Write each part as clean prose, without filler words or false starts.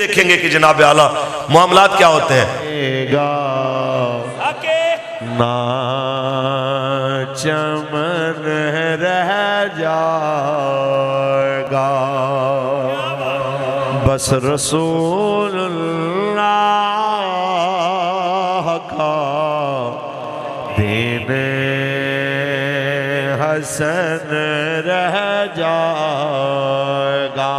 دیکھیں گے کہ جناب اعلیٰ معاملات کیا ہوتے ہیں. نہ چمن رہ جائے گا بس رسول اللہ کا دین حسن رہ جائے گا.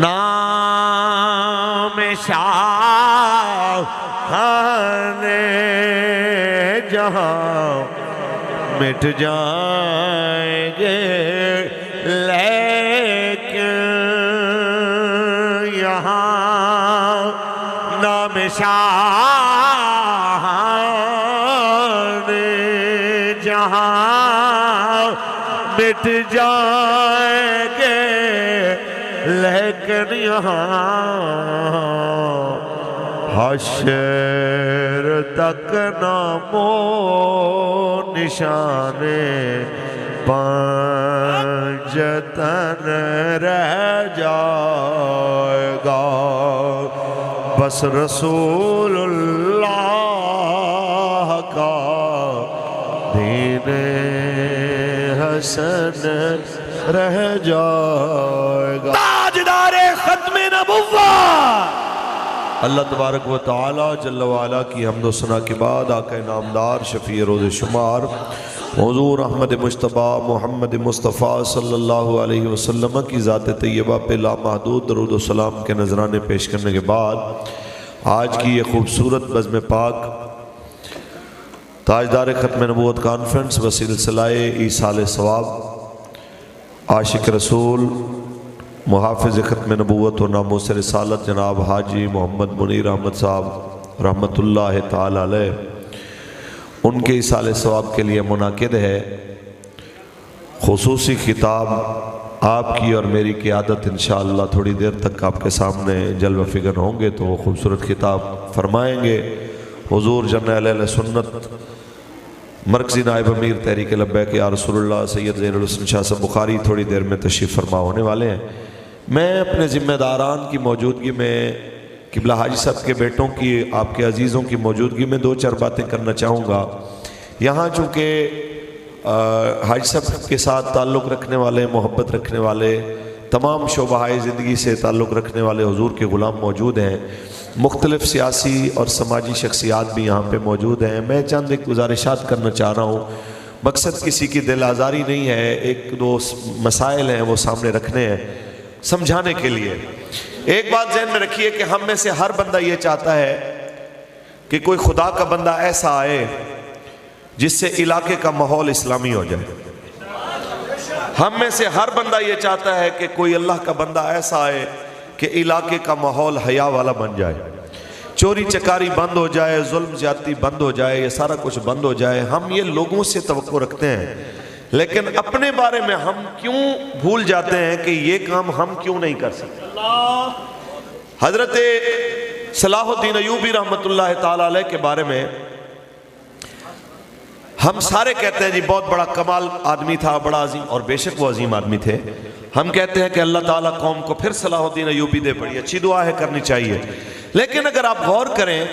نام شاہان جہاں مٹ جائیں گے لیکن یہاں نام شاہان جہاں مٹ جائیں گے لیکن یہاں حشر تک نام و نشان پنجتن رہ جائے گا بس رسول اللہ کا دین حسن رہ جائے گا. تاجدار ختم نبوت اللہ تبارک و تعالی جل وعلا کی حمد و ثنا کے بعد آقا نامدار شفیع روز شمار حضور احمد مجتبی محمد مصطفیٰ صلی اللہ علیہ وسلم کی ذات طیبہ پہ لامحدود درود و سلام کے نذرانے پیش کرنے کے بعد آج کی یہ خوبصورت بزم پاک تاجدار ختم نبوت کانفرنس وسلسلہ ایصال ثواب عاشق رسول محافظ ختم نبوت و ناموس رسالت جناب حاجی محمد منیر احمد صاحب رحمۃ اللہ تعالی علیہ ان کے ایصال ثواب کے لیے منعقد ہے. خصوصی خطاب آپ کی اور میری قیادت انشاءاللہ تھوڑی دیر تک آپ کے سامنے جلوہ فگر ہوں گے تو وہ خوبصورت خطاب فرمائیں گے. حضور جرنیل اہل سنت مرکزی نائب امیر تحریک لبیک یا رسول اللہ سید زین الحسن شاہ صاحب بخاری تھوڑی دیر میں تشریف فرما ہونے والے ہیں. میں اپنے ذمہ داران کی موجودگی میں قبلہ حاجی صاحب کے بیٹوں کی آپ کے عزیزوں کی موجودگی میں دو چار باتیں کرنا چاہوں گا. یہاں چونکہ حاجی صاحب کے ساتھ تعلق رکھنے والے محبت رکھنے والے تمام شعبہ زندگی سے تعلق رکھنے والے حضور کے غلام موجود ہیں. مختلف سیاسی اور سماجی شخصیات بھی یہاں پہ موجود ہیں. میں چند ایک گزارشات کرنا چاہ رہا ہوں. مقصد کسی کی دل آزاری نہیں ہے, ایک دو مسائل ہیں وہ سامنے رکھنے ہیں سمجھانے کے لیے. ایک بات ذہن میں رکھیے کہ ہم میں سے ہر بندہ یہ چاہتا ہے کہ کوئی خدا کا بندہ ایسا آئے جس سے علاقے کا ماحول اسلامی ہو جائے. ہم میں سے ہر بندہ یہ چاہتا ہے کہ کوئی اللہ کا بندہ ایسا آئے کہ علاقے کا ماحول حیا والا بن جائے, چوری چکاری بند ہو جائے, ظلم زیادتی بند ہو جائے, یہ سارا کچھ بند ہو جائے. ہم یہ لوگوں سے توقع رکھتے ہیں لیکن اپنے بارے میں ہم کیوں بھول جاتے ہیں کہ یہ کام ہم کیوں نہیں کر سکتے. حضرت صلاح الدین ایوبی رحمۃ اللہ تعالی علیہ کے بارے میں ہم سارے کہتے ہیں جی بہت بڑا کمال آدمی تھا, بڑا عظیم, اور بے شک وہ عظیم آدمی تھے. ہم کہتے ہیں کہ اللہ تعالیٰ قوم کو پھر صلاح الدین ایوبی دے, بڑی اچھی دعا ہے, کرنی چاہیے. لیکن اگر آپ غور کریں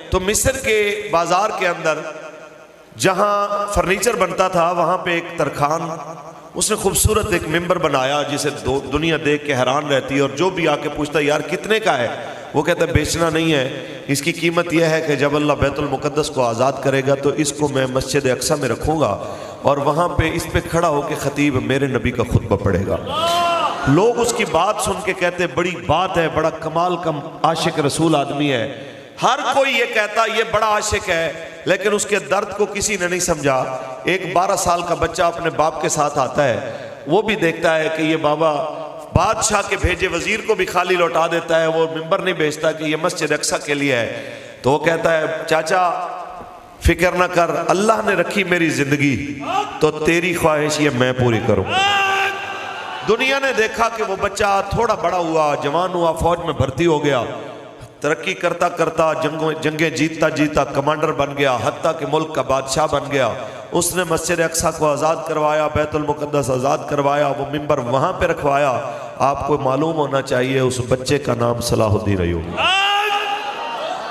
تو مصر کے بازار کے اندر جہاں فرنیچر بنتا تھا وہاں پہ ایک ترخان, اس نے خوبصورت ایک ممبر بنایا جسے دنیا دیکھ کے حیران رہتی ہے, اور جو بھی آ کے پوچھتا ہے یار کتنے کا ہے, وہ کہتا ہے بیچنا نہیں ہے, اس کی قیمت یہ ہے کہ جب اللہ بیت المقدس کو آزاد کرے گا تو اس کو میں مسجد اقصی میں رکھوں گا اور وہاں پہ اس پہ کھڑا ہو کے خطیب میرے نبی کا خطبہ پڑھے گا. لوگ اس کی بات سن کے کہتے بڑی بات ہے, بڑا کمال کا عاشق رسول آدمی ہے. ہر کوئی یہ کہتا یہ بڑا عاشق ہے, لیکن اس کے درد کو کسی نے نہیں سمجھا. ایک 12 سال کا بچہ اپنے باپ کے ساتھ آتا ہے, وہ بھی دیکھتا ہے کہ یہ بابا بادشاہ کے بھیجے وزیر کو بھی خالی لوٹا دیتا ہے, وہ ممبر نہیں بیچتا کہ یہ مسجد اقصی کے لیے ہے. تو وہ کہتا ہے چاچا فکر نہ کر, اللہ نے رکھی میری زندگی تو تیری خواہش یہ میں پوری کروں. دنیا نے دیکھا کہ وہ بچہ تھوڑا بڑا ہوا, جوان ہوا, فوج میں بھرتی ہو گیا, ترقی کرتا کرتا جنگیں جیتتا جیتا کمانڈر بن گیا, حتیٰ کہ ملک کا بادشاہ بن گیا. اس نے مسجد اقصی کو آزاد کروایا, بیت المقدس آزاد کروایا, وہ ممبر وہاں پہ رکھوایا. آپ کو معلوم ہونا چاہیے اس بچے کا نام صلاح الدین ایوبی۔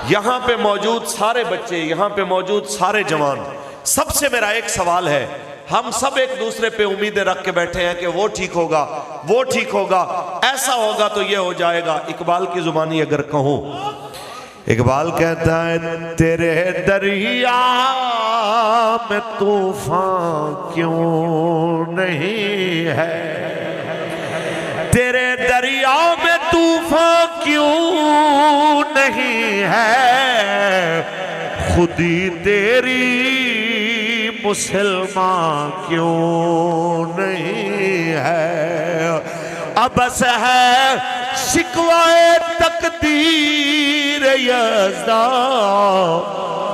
یہاں پہ موجود سارے بچے، یہاں پہ موجود سارے جوان، سب سے میرا ایک سوال ہے، ہم سب ایک دوسرے پہ امیدیں رکھ کے بیٹھے ہیں کہ وہ ٹھیک ہوگا، وہ ٹھیک ہوگا، ایسا ہوگا تو یہ ہو جائے گا۔ اقبال کی زبانی اگر کہوں، اقبال کہتا ہے تیرے دریا میں طوفان کیوں نہیں ہے، تیرے دریا میں طوفان کیوں نہیں ہے، خودی تیری مسلمان کیوں نہیں ہے، ابس ہے شکوائے تقدیر یزداں،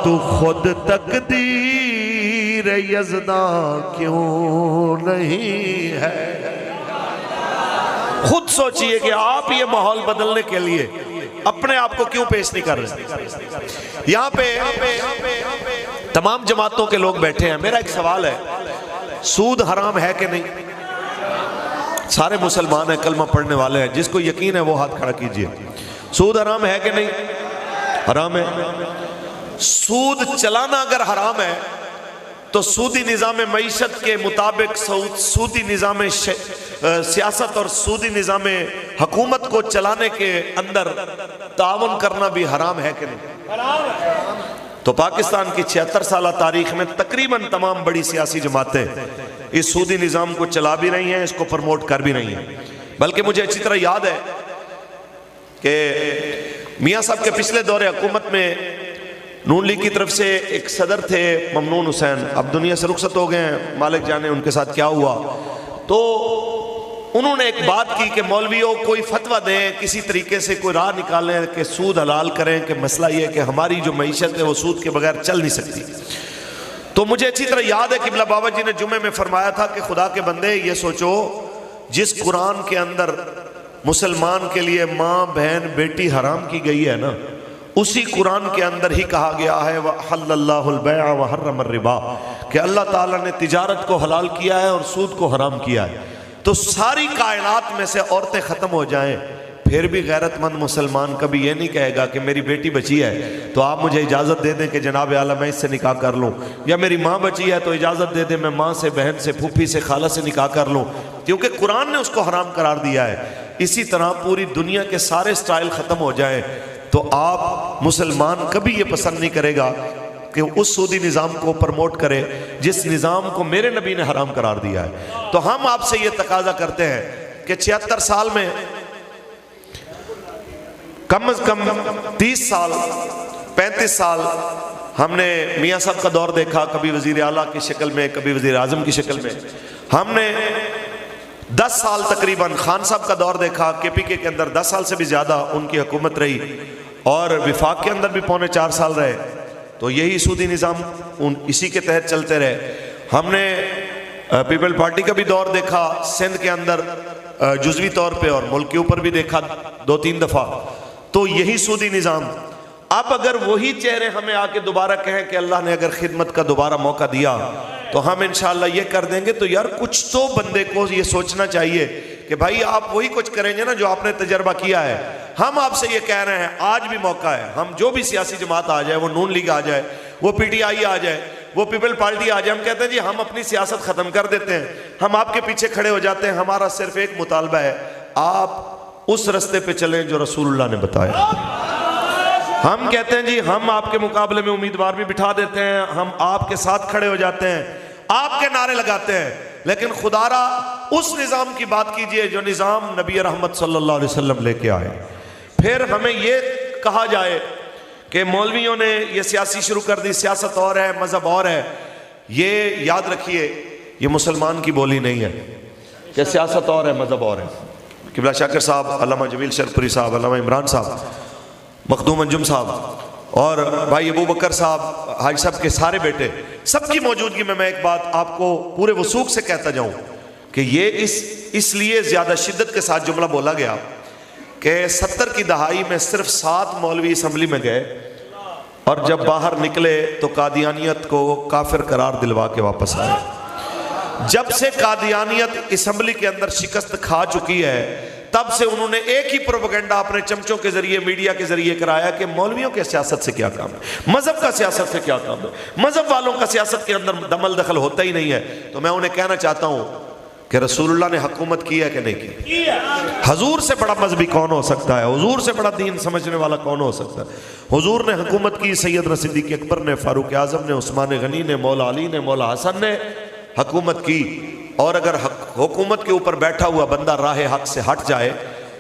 تو خود تقدیر یزداں کیوں نہیں ہے۔ خود سوچئے کہ آپ یہ ماحول بدلنے کے لیے اپنے آپ کو کیوں پیش نہیں کر رہے؟ یہاں پہ تمام جماعتوں کے لوگ بیٹھے ہیں، میرا ایک سوال ہے، سود حرام ہے کہ نہیں؟ سارے مسلمان ہیں، کلمہ پڑھنے والے ہیں، جس کو یقین ہے وہ ہاتھ کھڑا کیجئے۔ سود حرام ہے کہ نہیں؟ حرام ہے۔ سود چلانا اگر حرام ہے تو سودی نظام معیشت کے مطابق سودی نظام سیاست اور سودی نظام حکومت کو چلانے کے اندر تعاون کرنا بھی حرام ہے کہ نہیں؟ تو پاکستان کی 76 سالہ تاریخ میں تقریباً تمام بڑی سیاسی جماعتیں اس سودی نظام کو چلا بھی رہی ہیں، اس کو پروموٹ کر بھی رہی ہیں۔ بلکہ مجھے اچھی طرح یاد ہے کہ میاں صاحب کے پچھلے دور حکومت میں نون لیگ کی طرف سے ایک صدر تھے ممنون حسین، اب دنیا سے رخصت ہو گئے ہیں، مالک جانے ان کے ساتھ کیا ہوا۔ تو انہوں نے ایک بات کی کہ مولویوں کوئی فتویٰ دیں، کسی طریقے سے کوئی راہ نکالیں کہ سود حلال کریں، کہ مسئلہ یہ ہے کہ ہماری جو معیشت ہے وہ سود کے بغیر چل نہیں سکتی۔ تو مجھے اچھی طرح یاد ہے قبلہ بابا جی نے جمعے میں فرمایا تھا کہ خدا کے بندے یہ سوچو، جس قرآن کے اندر مسلمان کے لیے ماں بہن بیٹی حرام کی گئی ہے نا، اسی قرآن کے اندر ہی کہا گیا ہے وَحَلَّ اللَّهُ الْبَيْعَ وَحَرَّمَ الرِّبَا، کہ اللہ تعالیٰ نے تجارت کو حلال کیا ہے اور سود کو حرام کیا ہے۔ تو ساری کائنات میں سے عورتیں ختم ہو جائیں، پھر بھی غیرت مند مسلمان کبھی یہ نہیں کہے گا کہ میری بیٹی بچی ہے تو آپ مجھے اجازت دے دیں کہ جناب اعلیٰ میں اس سے نکاح کر لوں، یا میری ماں بچی ہے تو اجازت دے دیں میں ماں سے، بہن سے، پھوپھی سے، خالہ سے نکاح کر لوں، کیونکہ قرآن نے اس کو حرام قرار دیا ہے۔ اسی طرح پوری دنیا کے سارے سٹائل ختم ہو جائیں تو آپ مسلمان کبھی یہ پسند نہیں کرے گا کہ اس سودی نظام کو پرموٹ کرے جس نظام کو میرے نبی نے حرام قرار دیا ہے۔ تو ہم آپ سے یہ تقاضا کرتے ہیں کہ 76 سال میں کم از کم 30 سال 35 سال ہم نے میاں صاحب کا دور دیکھا، کبھی وزیر اعلیٰ کی شکل میں، کبھی وزیر اعظم کی شکل میں۔ ہم نے 10 سال تقریباً خان صاحب کا دور دیکھا، کے پی کے اندر 10 سال سے بھی زیادہ ان کی حکومت رہی، اور وفاق کے اندر بھی پونے 4 سال رہے، تو یہی سودی نظام اسی کے تحت چلتے رہے۔ ہم نے پیپل پارٹی کا بھی دور دیکھا سندھ کے اندر جزوی طور پہ، اور ملک کے اوپر بھی دیکھا 2-3 دفعہ، تو یہی سودی نظام۔ اب اگر وہی چہرے ہمیں آ کے دوبارہ کہیں کہ اللہ نے اگر خدمت کا دوبارہ موقع دیا تو ہم انشاءاللہ یہ کر دیں گے، تو یار کچھ تو بندے کو یہ سوچنا چاہیے کہ بھائی آپ وہی کچھ کریں گے نا جو آپ نے تجربہ کیا ہے۔ ہم آپ سے یہ کہہ رہے ہیں آج بھی موقع ہے، ہم جو بھی سیاسی جماعت آ جائے، وہ نون لیگ آ جائے، وہ پی ٹی آئی آ جائے، وہ پیپل پارٹی آ جائے، ہم کہتے ہیں جی ہم اپنی سیاست ختم کر دیتے ہیں، ہم آپ کے پیچھے کھڑے ہو جاتے ہیں۔ ہمارا صرف ایک مطالبہ ہے، آپ اس رستے پہ چلیں جو رسول اللہ نے بتایا۔ ہم کہتے ہیں جی ہم آپ کے مقابلے میں امیدوار بھی بٹھا دیتے ہیں، ہم آپ کے ساتھ کھڑے ہو جاتے ہیں، آپ کے نعرے لگاتے ہیں، لیکن خدا را اس نظام کی بات کیجئے جو نظام نبی رحمت صلی اللہ علیہ وسلم لے کے آئے۔ پھر ہمیں یہ کہا جائے کہ مولویوں نے یہ سیاسی شروع کر دی، سیاست اور ہے، مذہب اور ہے، یہ یاد رکھیے یہ مسلمان کی بولی نہیں ہے کہ سیاست اور ہے، مذہب اور ہے۔ قبلہ شاکر صاحب، علامہ جمیل شرپوری صاحب، علامہ عمران صاحب، مخدوم انجم صاحب، اور بھائی ابو بکر صاحب، حاج صاحب کے سارے بیٹے، سب کی موجودگی میں ایک بات آپ کو پورے وثوق سے کہتا جاؤں کہ یہ اس لیے زیادہ شدت کے ساتھ جملہ بولا گیا کہ 70 کی دہائی میں صرف 7 مولوی اسمبلی میں گئے، اور جب باہر نکلے تو قادیانیت کو کافر قرار دلوا کے واپس آئے۔ جب سے قادیانیت اسمبلی کے اندر شکست کھا چکی ہے، تب سے انہوں نے ایک ہی پروپیگنڈا اپنے چمچوں کے ذریعے میڈیا کے ذریعے کرایا کہ مولویوں کے سیاست سے کیا کام ہے، مذہب کا سیاست سے کیا کام ہے، مذہب والوں کا سیاست کے اندر دمل دخل ہوتا ہی نہیں ہے۔ تو میں انہیں کہنا چاہتا ہوں کہ رسول اللہ نے حکومت کی ہے کہ نہیں کی؟ حضور سے بڑا مذہبی کون ہو سکتا ہے؟ حضور سے بڑا دین سمجھنے والا کون ہو سکتا ہے؟ حضور نے حکومت کی، سیدنا صدیق اکبر نے، فاروق اعظم نے، عثمان غنی نے، مولا علی نے، مولا حسن نے حکومت کی۔ اور اگر حکومت کے اوپر بیٹھا ہوا بندہ راہ حق سے ہٹ جائے،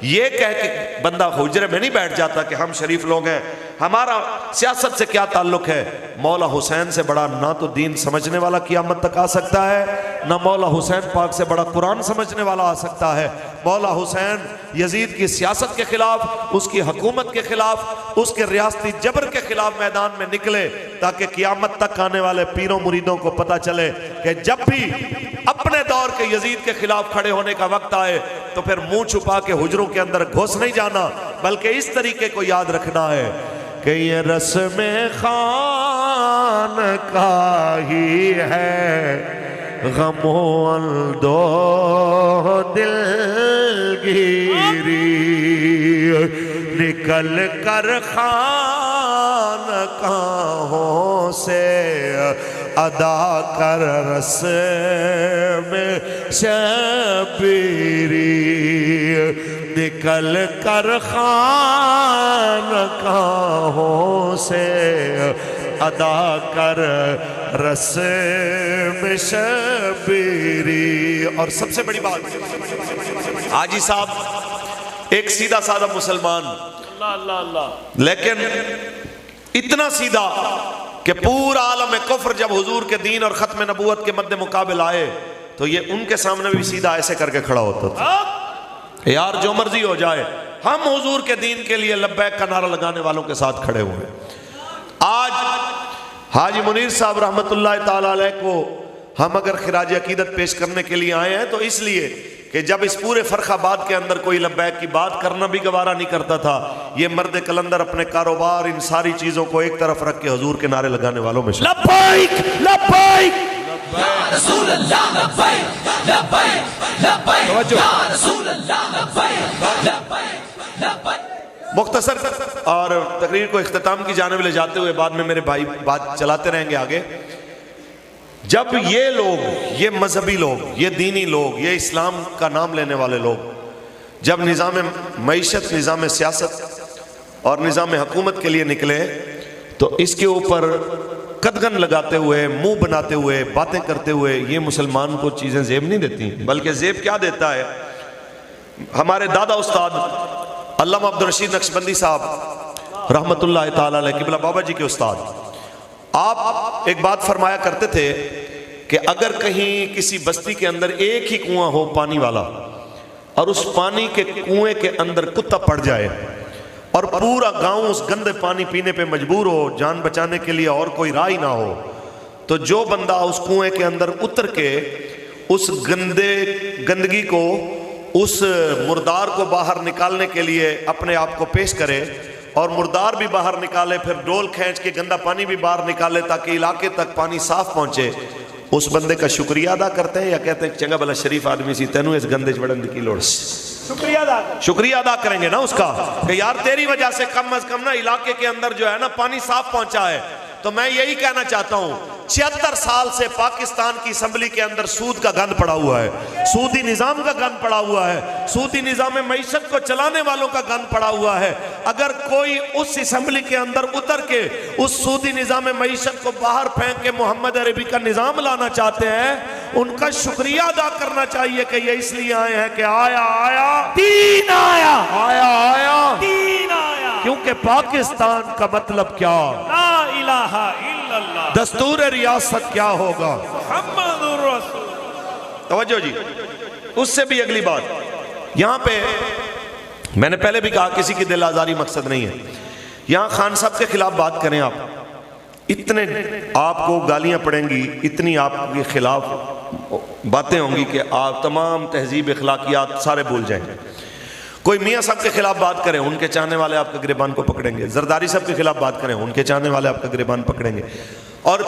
یہ کہہ کے بندہ حجرے میں نہیں بیٹھ جاتا کہ ہم شریف لوگ ہیں، ہمارا سیاست سے کیا تعلق ہے۔ مولا حسین سے بڑا نہ تو دین سمجھنے والا قیامت تک آ سکتا ہے، نہ مولا حسین پاک سے بڑا قرآن سمجھنے والا آ سکتا ہے۔ مولا حسین یزید کی سیاست کے خلاف، اس کی حکومت کے خلاف، اس کے ریاستی جبر کے خلاف میدان میں نکلے، تاکہ قیامت تک آنے والے پیروں مریدوں کو پتہ چلے کہ جب بھی اپنے دور کے یزید کے خلاف کھڑے ہونے کا وقت آئے تو پھر منہ چھپا کے حجروں کے اندر گھس نہیں جانا، بلکہ اس طریقے کو یاد رکھنا ہے کہ یہ رسم خان کا ہی ہے، غم و اندو دلگیری، نکل کر خان کہوں سے ادا کر رسم شبیری، نکل کر خان کہوں سے ادا کر رسم شبیری۔ اور سب سے بڑی بات، حاجی صاحب ایک سیدھا سادہ مسلمان، لیکن اتنا سیدھا کہ پورا عالم کفر جب حضور کے دین اور ختم نبوت کے مد مقابل آئے تو یہ ان کے سامنے بھی سیدھا ایسے کر کے کھڑا ہوتا تھا، یار جو مرضی ہو جائے ہم حضور کے دین کے لیے لبیک کا نعرہ لگانے والوں کے ساتھ کھڑے ہوئے۔ آج حاجی منیر صاحب رحمت اللہ تعالی علیہ کو ہم اگر خراج عقیدت پیش کرنے کے لیے آئے ہیں تو اس لیے کہ جب اس پورے فرخ آباد کے اندر کوئی لبیک کی بات کرنا بھی گوارا نہیں کرتا تھا، یہ مرد کلندر اپنے کاروبار ان ساری چیزوں کو ایک طرف رکھ کے حضور کے نعرے لگانے والوں میں لبیک لبیک یا رسول اللہ، لبیک لبیک لبیک یا رسول اللہ، لبیک لبیک لبیک۔ مختصر اور تقریر کو اختتام کی جانب لے جاتے ہوئے بعد میں میرے بھائی بات چلاتے رہیں گے آگے۔ جب یہ لوگ، یہ مذہبی لوگ، یہ دینی لوگ، یہ اسلام کا نام لینے والے لوگ جب نظام معیشت، نظام سیاست اور نظام حکومت کے لیے نکلے تو اس کے اوپر قدغن لگاتے ہوئے، منہ بناتے ہوئے، باتیں کرتے ہوئے یہ مسلمان کو چیزیں زیب نہیں دیتی، بلکہ زیب کیا دیتا ہے؟ ہمارے دادا استاد علامہ عبدالرشید نقشبندی صاحب رحمت اللہ تعالی علیہ، قبلہ بابا جی کے استاد، آپ ایک بات فرمایا کرتے تھے کہ اگر کہیں کسی بستی کے اندر ایک ہی کنواں ہو پانی والا اور اس پانی کے کنویں کے اندر کتا پڑ جائے اور پورا گاؤں اس گندے پانی پینے پہ مجبور ہو، جان بچانے کے لیے اور کوئی راہ نہ ہو، تو جو بندہ اس کنویں کے اندر اتر کے اس گندگی کو، اس مردار کو باہر نکالنے کے لیے اپنے آپ کو پیش کرے اور مردار بھی باہر نکالے، پھر ڈول کھینچ کے گندا پانی بھی باہر نکالے تاکہ علاقے تک پانی صاف پہنچے، اس بندے کا شکریہ ادا کرتے ہیں یا کہتے ہیں چنگا بلا شریف آدمی سی تینوں اس گندے چڑھن کی لوڑ؟ شکریہ ادا کریں گے نا اس کا کہ یار تیری وجہ سے کم از کم نا علاقے کے اندر جو ہے نا پانی صاف پہنچا ہے۔ تو میں یہی کہنا چاہتا ہوں 76 سال سے پاکستان کی اسمبلی کے اندر سود کا گند پڑا ہوا ہے، سودی نظام کا گند پڑا ہوا ہے، سودی نظام معیشت کو چلانے والوں کا گند پڑا ہوا ہے۔ اگر کوئی اس اسمبلی کے اندر اتر کے اس سودی نظام معیشت کو باہر پھینک کے محمد عربی کا نظام لانا چاہتے ہیں، ان کا شکریہ ادا کرنا چاہیے کہ یہ اس لیے آئے ہیں کہ آیا آیا دین آیا، آیا آیا دین آیا، کیونکہ پاکستان کا مطلب کیا؟ لا الہ الا اللہ، دستور ریاست کیا ہوگا؟ محمد رسول۔ توجہ جی، اس سے بھی اگلی بات یہاں پہ میں نے پہلے بھی کہا کسی کی دل آزاری مقصد نہیں ہے، یہاں خان صاحب کے خلاف بات کریں آپ، اتنے آپ کو گالیاں پڑیں گی، اتنی آپ کے خلاف باتیں ہوں گی کہ آپ تمام تہذیب اخلاقیات سارے بھول جائیں گے۔ کوئی میاں صاحب کے خلاف بات کریں، ان کے چاہنے والے آپ کا گریبان کو پکڑیں گے، زرداری صاحب کے خلاف بات کریں، ان کے چاہنے والے آپ کا گریبان پکڑیں گے، اور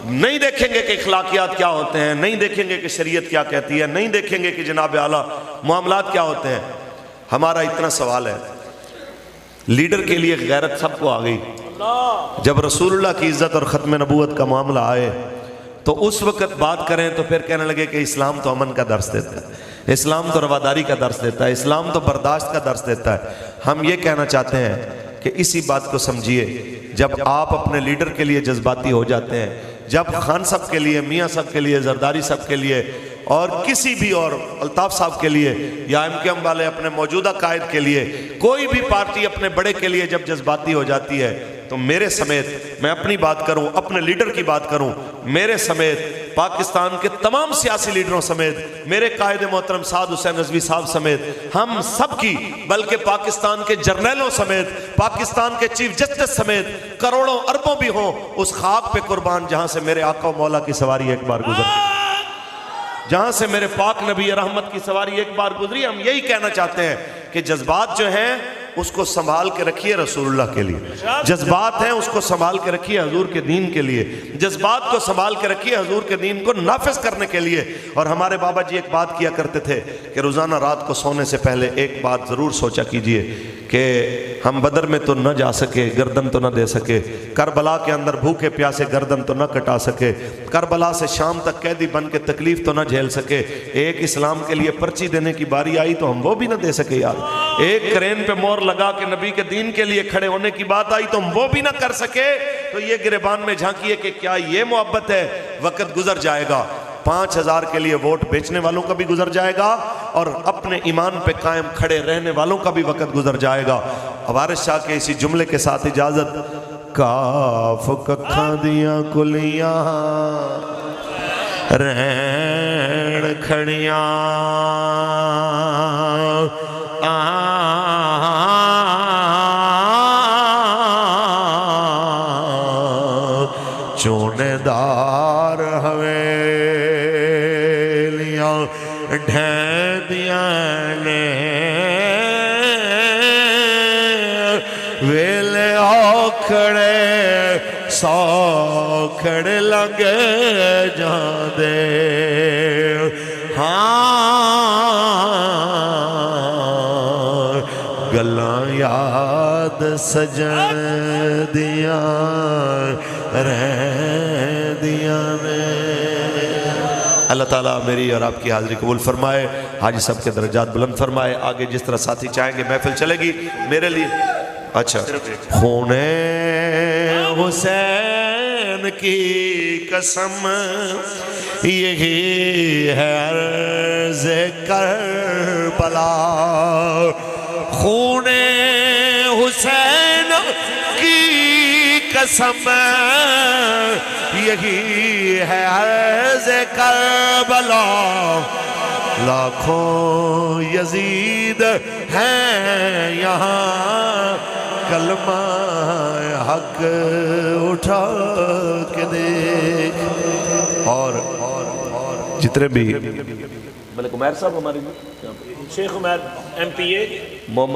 نہیں دیکھیں گے کہ اخلاقیات کیا ہوتے ہیں، نہیں دیکھیں گے کہ شریعت کیا کہتی ہے، نہیں دیکھیں گے کہ جناب اعلیٰ معاملات کیا ہوتے ہیں۔ ہمارا اتنا سوال ہے، لیڈر کے لیے غیرت سب کو آ گئی، جب رسول اللہ کی عزت اور ختم نبوت کا معاملہ آئے تو اس وقت بات کریں تو پھر کہنے لگے کہ اسلام تو امن کا درس دیتا ہے، اسلام تو رواداری کا درس دیتا ہے، اسلام تو برداشت کا درس دیتا ہے۔ ہم یہ کہنا چاہتے ہیں کہ اسی بات کو سمجھیے، جب آپ اپنے لیڈر کے لیے جذباتی ہو جاتے ہیں، جب خان صاحب کے لیے، میاں صاحب کے لیے، زرداری صاحب کے لیے اور کسی بھی اور الطاف صاحب کے لیے یا MKM والے اپنے موجودہ قائد کے لیے، کوئی بھی پارٹی اپنے بڑے کے لیے جب جذباتی ہو جاتی ہے تو میرے سمیت، میں اپنی بات کروں، اپنے لیڈر کی بات کروں، میرے سمیت، پاکستان کے تمام سیاسی لیڈروں سمیت، میرے قائد محترم سعد حسین رضوی صاحب سمیت، ہم سب کی، بلکہ پاکستان کے جرنیلوں سمیت، پاکستان کے چیف جسٹس سمیت کروڑوں اربوں بھی ہوں اس خاک پہ قربان جہاں سے میرے آقا و مولا کی سواری ایک بار گزرتی، جہاں سے میرے پاک نبی رحمت کی سواری ایک بار گزری۔ ہم یہی کہنا چاہتے ہیں کہ جذبات جو ہیں اس کو سنبھال کے رکھیے رسول اللہ کے لیے، جذبات ہیں اس کو سنبھال کے رکھیے حضور کے دین کے لیے، جذبات کو سنبھال کے رکھیے حضور کے دین کو نافذ کرنے کے لیے۔ اور ہمارے بابا جی ایک بات کیا کرتے تھے کہ روزانہ رات کو سونے سے پہلے ایک بات ضرور سوچا کیجئے کہ ہم بدر میں تو نہ جا سکے، گردن تو نہ دے سکے، کربلا کے اندر بھوکے پیاسے گردن تو نہ کٹا سکے، کربلا سے شام تک قیدی بن کے تکلیف تو نہ جھیل سکے، ایک اسلام کے لیے پرچی دینے کی باری آئی تو ہم وہ بھی نہ دے سکے یار، ایک کرین پہ مور لگا کے نبی کے دین کے لیے کھڑے ہونے کی بات آئی تو ہم وہ بھی نہ کر سکے، تو یہ گریبان میں جھانکیے کہ کیا یہ محبت ہے؟ وقت گزر جائے گا، 5000 کے لیے ووٹ بیچنے والوں کا بھی گزر جائے گا اور اپنے ایمان پہ قائم کھڑے رہنے والوں کا بھی وقت گزر جائے گا۔ وارث شاہ کے اسی جملے کے ساتھ اجازت، کاف ککھاں دیاں کلیاں رہن کھڑیاں چونے دار حویلیاں ڈھیندیاں نے ویلے آکھڑے سوکھڑے لگے جاندے ہاں گلاں یاد سجن دیاں رہ دیا میں۔ اللہ تعالیٰ میری اور آپ کی حاضری قبول فرمائے، حاجی صاحب کے درجات بلند فرمائے۔ آگے جس طرح ساتھی چاہیں گے محفل چلے گی میرے لیے۔ اچھا، خون حسین کی قسم یہی ہے عرض کربلا، خون حسین کی قسم یہی ہے عرض کربلا، لاکھوں یزید ہیں یہاں کلمہ حق اٹھا کے دیکھ۔ اور جتنے بھی ملک عمیر صاحب ہمارے شیخ عمیر MPA محمد